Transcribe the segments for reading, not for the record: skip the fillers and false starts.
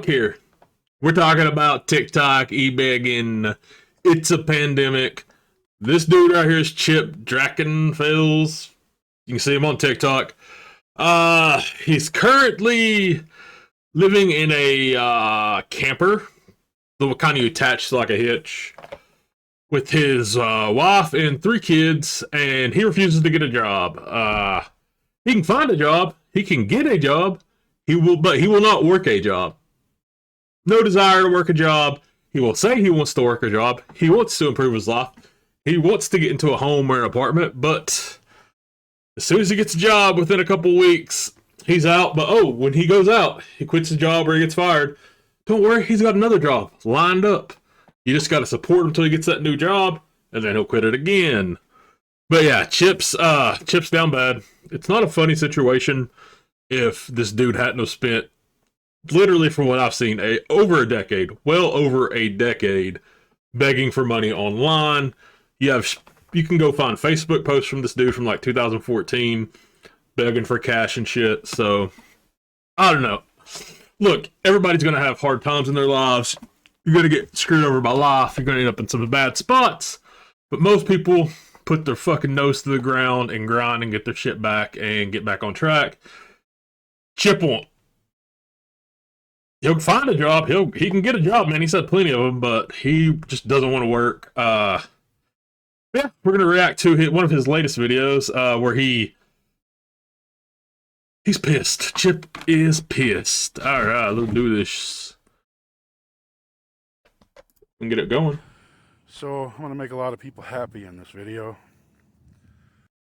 Here, we're talking about TikTok, e-begging. It's a pandemic. This dude right here is Chip Drakenfels. You can see him on TikTok. He's currently living in a camper, the kind you attach to like a hitch, with his wife and 3 kids, and he refuses to get a job. He can find a job, he can get a job, but he will not work a job. No desire to work a job. He will say he wants to work a job. He wants to improve his life. He wants to get into a home or an apartment, but as soon as he gets a job within a couple weeks, he's out. But when he goes out, he quits his job or he gets fired. Don't worry, he's got another job lined up. You just got to support him until he gets that new job, and then he'll quit it again. But yeah, Chip's down bad. It's not a funny situation if this dude hadn't have spent, literally from what I've seen, over a decade, well over a decade, begging for money online. You can go find Facebook posts from this dude from like 2014, begging for cash and shit. So, I don't know. Look, everybody's going to have hard times in their lives. You're going to get screwed over by life. You're going to end up in some bad spots. But most people put their fucking nose to the ground and grind and get their shit back and get back on track. Chip won't. He'll find a job. He can get a job, man. He's had plenty of them, but he just doesn't want to work. Yeah, we're gonna react to one of his latest videos, where he's pissed. Chip is pissed. All right, let's do this and get it going. So I'm gonna make a lot of people happy in this video.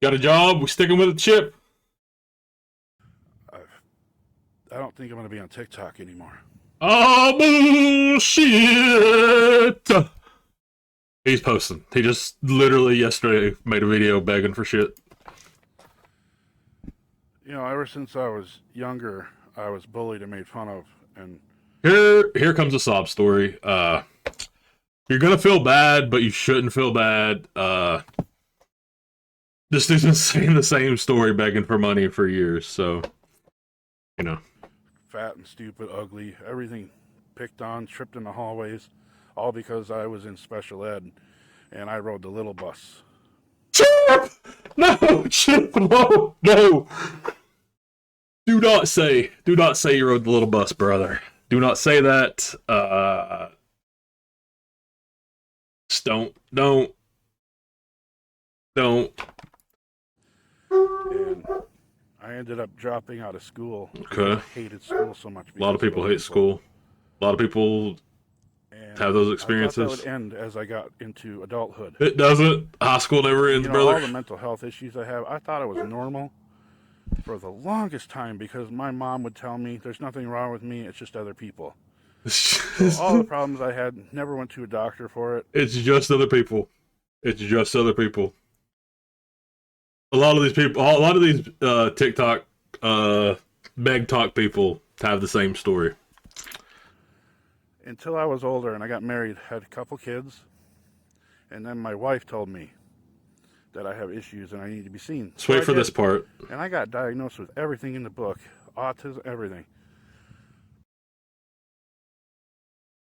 Got a job? We sticking with it, Chip? I don't think I'm gonna be on TikTok anymore. Oh, bullshit! He's posting. He just literally yesterday made a video begging for shit. You know, ever since I was younger, I was bullied and made fun of. And here comes a sob story. You're gonna feel bad, but you shouldn't feel bad. This dude's been saying the same story, begging for money for years. So, you know. Fat and stupid, ugly, everything picked on, tripped in the hallways, all because I was in special ed and I rode the little bus. Chip! No, Chip, no. Do not say you rode the little bus, brother. Do not say that. Just don't. And I ended up dropping out of school. Okay. I hated school so much. A lot of people hate school. A lot of people have those experiences. I thought that would end as I got into adulthood. It doesn't. High school never ends, brother. All the mental health issues I have, I thought it was normal for the longest time because my mom would tell me there's nothing wrong with me, it's just other people. So all the problems I had, never went to a doctor for it. It's just other people. It's just other people. A lot of these TikTok, Begtok people have the same story. Until I was older and I got married, had a couple kids, and then my wife told me that I have issues and I need to be seen. Let's wait for this part. And I got diagnosed with everything in the book, autism, everything.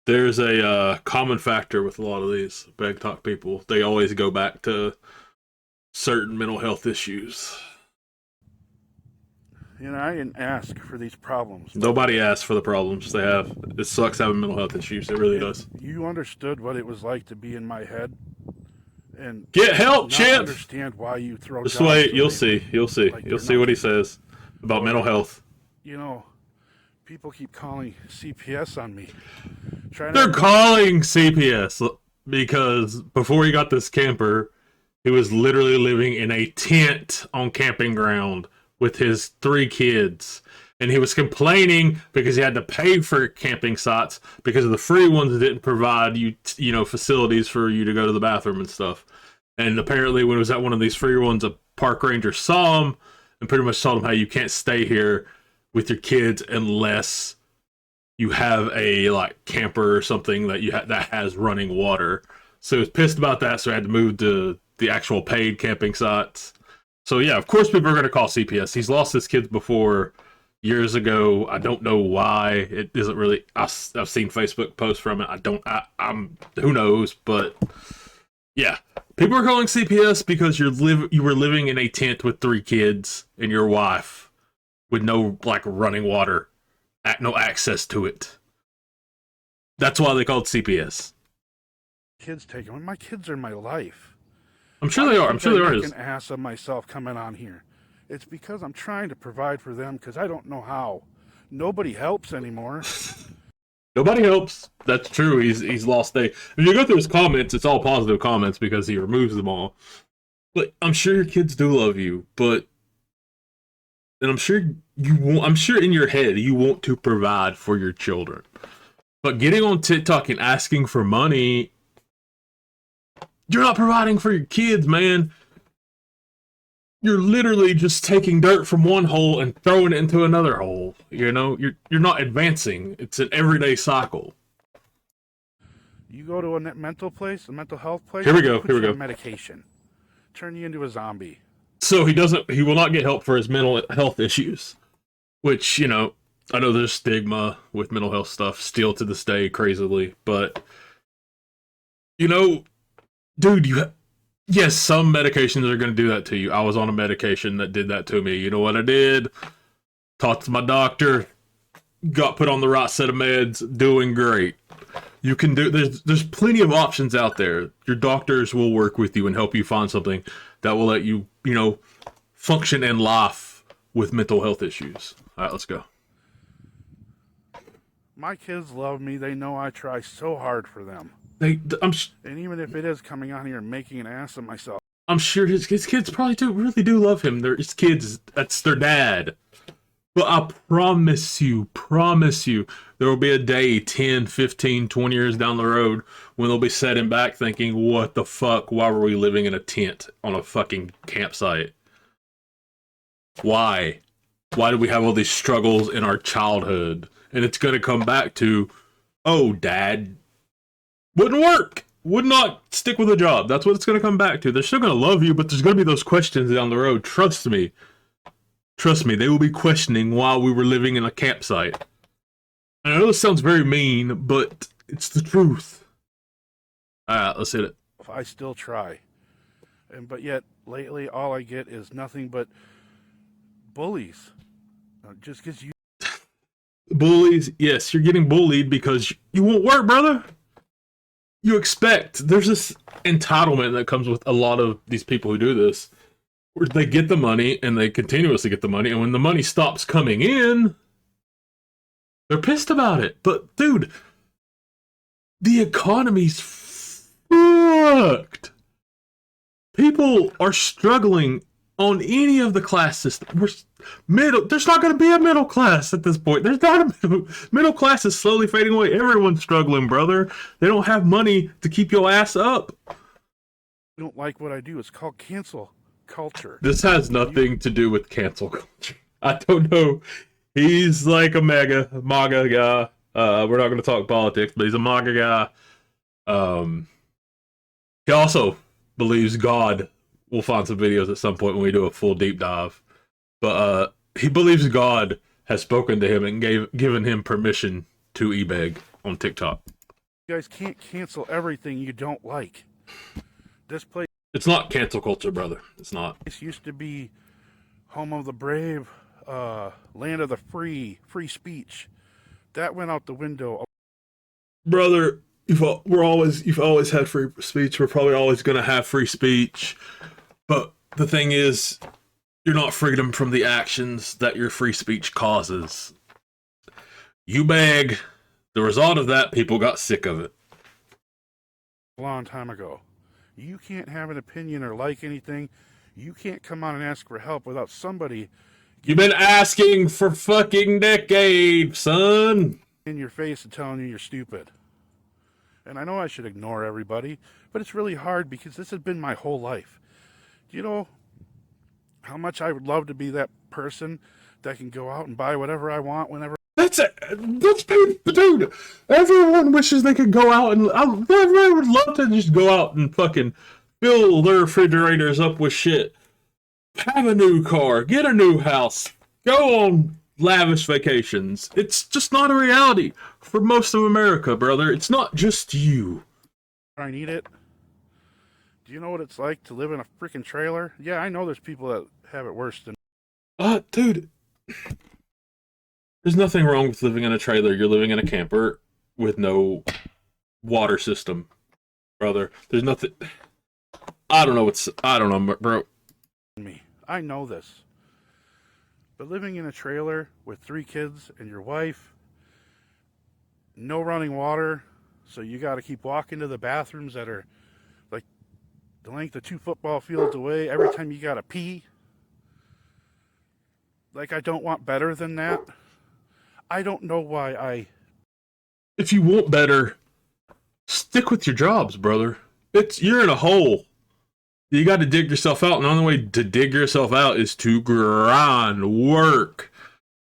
There's a common factor with a lot of these Begtok people. They always go back to certain mental health issues. You know, I didn't ask for these problems. Nobody asks for the problems they have. It sucks having mental health issues. It really does. You understood what it was like to be in my head, and get help, Chip. Understand why you throw. Just wait. You'll see. You'll see. Like you'll see what he says about mental health. You know, people keep calling CPS on me. They're calling CPS because before he got this camper, he was literally living in a tent on camping ground with his 3 kids. And he was complaining because he had to pay for camping sites because of the free ones didn't provide you facilities for you to go to the bathroom and stuff. And apparently when he was at one of these free ones, a park ranger saw him and pretty much told him, hey, you can't stay here with your kids unless you have a camper or something that has running water. So he was pissed about that, so he had to move to the actual paid camping sites. So yeah, of course people are going to call CPS. He's lost his kids before years ago. I don't know why. It isn't really. I've seen Facebook posts from it. I'm. Who knows? But yeah, people are calling CPS because you were living in a tent with 3 kids and your wife with no like running water, no access to it. That's why they called CPS. Kids take them. My kids are my life. I'm sure they are. I'm sure they are. I make an ass of myself coming on here. It's because I'm trying to provide for them because I don't know how. Nobody helps anymore. Nobody helps. That's true. He's lost a. If you go through his comments, it's all positive comments because he removes them all. But I'm sure your kids do love you. But and I'm sure you want. I'm sure in your head you want to provide for your children. But getting on TikTok and asking for money, you're not providing for your kids, man. You're literally just taking dirt from one hole and throwing it into another hole. You know, you're not advancing. It's an everyday cycle. You go to a mental place, a mental health place. Here we go. Medication, turn you into a zombie. So he will not get help for his mental health issues, which, you know, I know there's stigma with mental health stuff still to this day, crazily, but you know, dude, yes, some medications are going to do that to you. I was on a medication that did that to me. You know what I did? Talked to my doctor, got put on the right set of meds, doing great. You can do, there's plenty of options out there. Your doctors will work with you and help you find something that will let you, you know, function in life with mental health issues. All right, let's go. My kids love me. They know I try so hard for them. And even if it is coming on here and making an ass of myself, I'm sure his kids probably really do love him. They're his kids. That's their dad. But I promise you, there will be a day 10, 15, 20 years down the road when they'll be sitting back thinking, what the fuck? Why were we living in a tent on a fucking campsite? Why? Why did we have all these struggles in our childhood? And it's going to come back to, oh, dad, wouldn't work. Would not stick with a job. That's what it's going to come back to. They're still going to love you, but there's going to be those questions down the road. Trust me. Trust me, they will be questioning why we were living in a campsite. I know this sounds very mean, but it's the truth. Alright, let's hit it. I still try. But yet, lately, all I get is nothing but bullies. Just because you... Bullies, yes, you're getting bullied because you won't work, brother. You expect. There's this entitlement that comes with a lot of these people who do this, where they get the money and they continuously get the money, and when the money stops coming in, they're pissed about it. But dude, the economy's fucked. People are struggling on any of the class systems. There's not going to be a middle class at this point. There's not a middle class is slowly fading away. Everyone's struggling, brother. They don't have money to keep your ass up. You don't like what I do. It's called cancel culture. This has nothing to do with cancel culture. I don't know. He's like a MAGA guy. We're not going to talk politics, but he's a MAGA guy. He also believes God. We'll find some videos at some point when we do a full deep dive. But he believes God has spoken to him and given him permission to e-beg on TikTok. You guys can't cancel everything you don't like. This place... It's not cancel culture, brother. It's not. This used to be home of the brave, land of the free speech. That went out the window. Brother, you've always had free speech. We're probably always going to have free speech. But the thing is, you're not freedom from the actions that your free speech causes. You beg. The result of that, people got sick of it. A long time ago. You can't have an opinion or like anything. You can't come on and ask for help without somebody... You've been asking for fucking decades, son. ...in your face and telling you you're stupid. And I know I should ignore everybody, but it's really hard because this has been my whole life. Do you know how much I would love to be that person that can go out and buy whatever I want whenever... That's dude. Everyone wishes they could go out and everyone would love to just go out and fucking fill their refrigerators up with shit. Have a new car, get a new house, go on lavish vacations. It's just not a reality for most of America, brother. It's not just you. I need it. Do you know what it's like to live in a freaking trailer? Yeah, I know there's people that have it worse than. Dude, there's nothing wrong with living in a trailer. You're living in a camper with no water system, brother. There's nothing. I don't know, bro. Me. I know this. But living in a trailer with 3 kids and your wife, no running water, so you got to keep walking to the bathrooms that are like the length of 2 football fields away every time you got to pee. Like, I don't want better than that. I don't know why I. If you want better, stick with your jobs, brother. You're in a hole. You got to dig yourself out, and the only way to dig yourself out is to grind, work,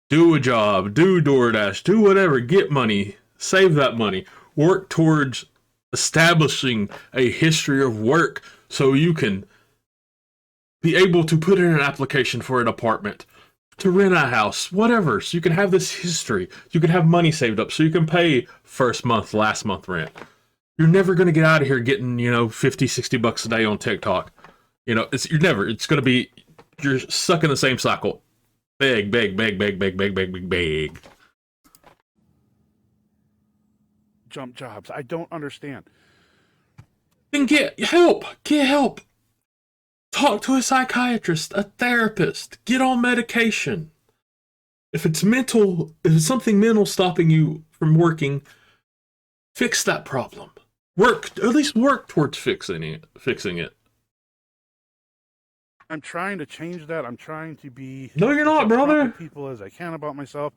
do a job, do DoorDash, do whatever, get money, save that money, work towards establishing a history of work so you can be able to put in an application for an apartment, to rent a house, whatever, so you can have this history, you can have money saved up, so you can pay first month, last month rent. You're never going to get out of here getting, $50-$60 a day on TikTok. It's going to be, you're stuck in the same cycle. Beg. Jump jobs. I don't understand. Then get help. Talk to a psychiatrist, a therapist. Get on medication. If it's something mental stopping you from working, fix that problem. At least work towards fixing it. I'm trying to change that. I'm trying to be. No, you're not, brother. People as I can about myself.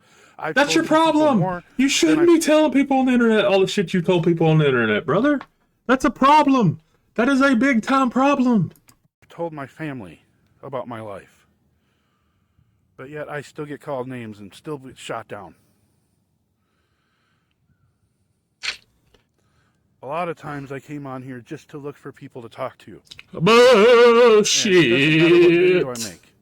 That's your problem. You shouldn't be telling people on the internet all the shit you told people on the internet, brother. That's a problem. That is a big time problem. I've told my family about my life, but yet I still get called names and still get shot down. A lot of times I came on here just to look for people to talk to. Bullshit. It doesn't matter what video I make.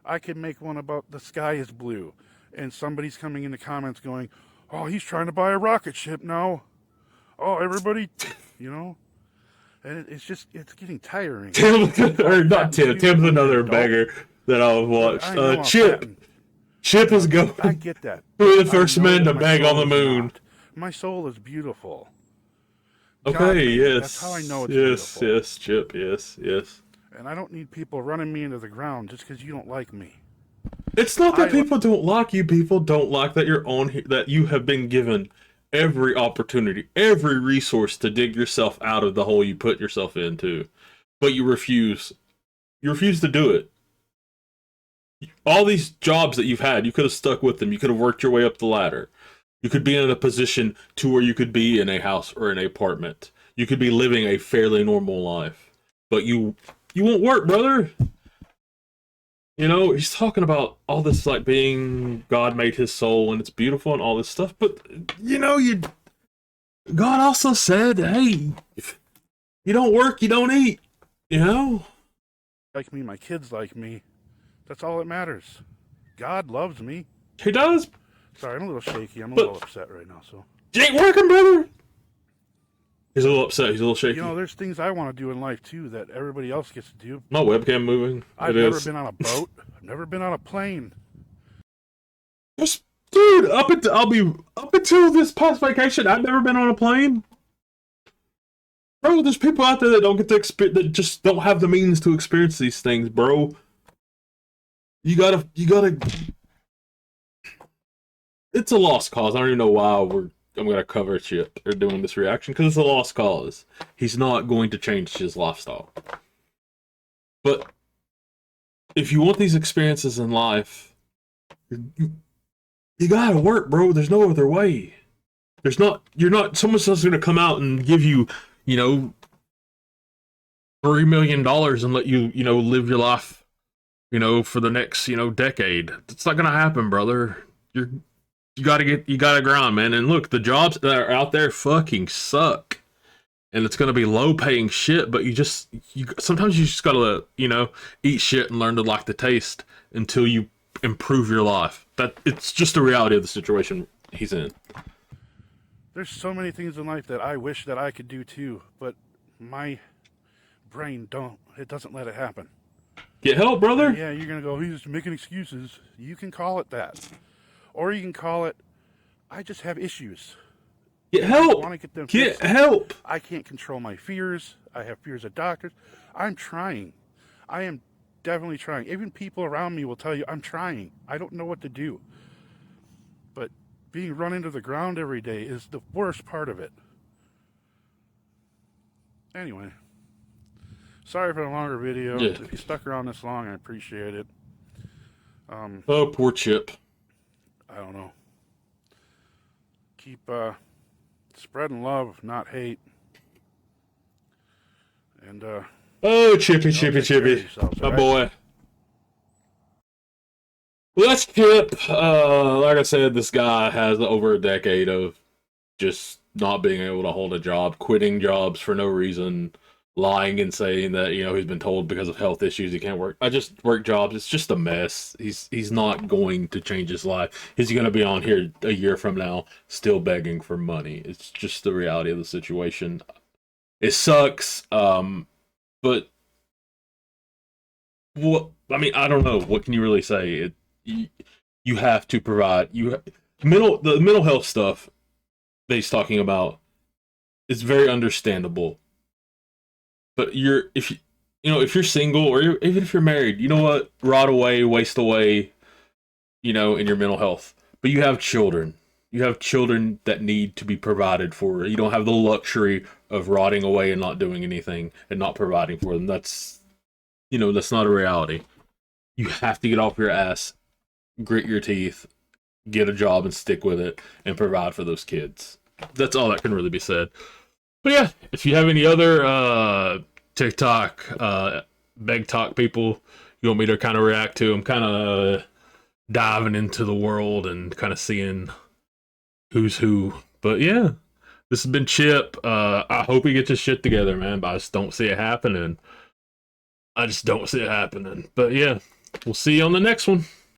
I could make one about the sky is blue, and somebody's coming in the comments going, "Oh, he's trying to buy a rocket ship now. Oh, everybody," And it's getting tiring. Tim's another beggar that I've watched. Chip is going. I get that. Who the first man to beg on the moon? My soul is beautiful. Okay, yes. That's how I know it's beautiful. Yes, Chip, yes. And I don't need people running me into the ground just because you don't like me. It's not that people don't like you. People don't like that you're on here, that you have been given every opportunity, every resource to dig yourself out of the hole you put yourself into. But you refuse. You refuse to do it. All these jobs that you've had, you could have stuck with them. You could have worked your way up the ladder. You could be in a position to where you could be in a house or an apartment. You could be living a fairly normal life. But you won't work, brother. He's talking about all this, like, being God made his soul and it's beautiful and all this stuff. But, God also said, hey, if you don't work, you don't eat. Like me, my kids like me. That's all that matters. God loves me. He does. Sorry, I'm a little shaky. I'm a little upset right now, so. You ain't working, brother. He's a little upset. He's a little shaky. There's things I want to do in life, too, that everybody else gets to do. My webcam moving. I've never been on a boat. I've never been on a plane. Dude, up until this past vacation, I've never been on a plane. Bro, there's people out there that don't get to experience, that just don't have the means to experience these things, bro. You gotta. It's a lost cause. I don't even know why I'm gonna cover Chip or doing this reaction, because it's a lost cause. He's not going to change his lifestyle. But if you want these experiences in life, you gotta work, bro. There's no other way. Someone's just gonna come out and give you, $3 million and let you, live your life, for the next, decade. It's not gonna happen, brother. You gotta grind, man. And look, the jobs that are out there fucking suck. And it's gonna be low paying shit, but sometimes you just gotta, eat shit and learn to like the taste until you improve your life. That it's just the reality of the situation he's in. There's so many things in life that I wish that I could do too, but my brain doesn't let it happen. Get help, brother. Yeah, you're gonna go, he's making excuses. You can call it that. Or you can call it, I just have issues. Get help. I want to get them Get fixed. help. I can't control my fears. I have fears of doctors. I'm trying. I am definitely trying. Even people around me will tell you I'm trying. I don't know what to do. But being run into the ground every day is the worst part of it. Anyway, sorry for the longer video. Yeah. If you stuck around this long, I appreciate it. Oh, poor Chip. I don't know. Keep spreading love, not hate. And Oh, Chippy, take care of yourselves, my all right? boy. Well, that's Chip. Like I said, this guy has over a decade of just not being able to hold a job, quitting jobs for no reason, lying and saying that he's been told because of health issues he can't work. I just work jobs. It's just a mess. He's not going to change his life. He's going to be on here a year from now still begging for money. It's just the reality of the situation. It sucks. But what I mean, I don't know. What can you really say? You have to provide. The mental health stuff that he's talking about is very understandable. But if you're single or even if you're married, you know what? Rot away, waste away, in your mental health. But you have children. You have children that need to be provided for. You don't have the luxury of rotting away and not doing anything and not providing for them. That's not a reality. You have to get off your ass, grit your teeth, get a job and stick with it, and provide for those kids. That's all that can really be said. But yeah, if you have any other TikTok, Begtok people you want me to kind of react to, I'm kind of diving into the world and kind of seeing who's who. But yeah, this has been Chip. I hope he gets his shit together, man, but I just don't see it happening. But yeah, we'll see you on the next one.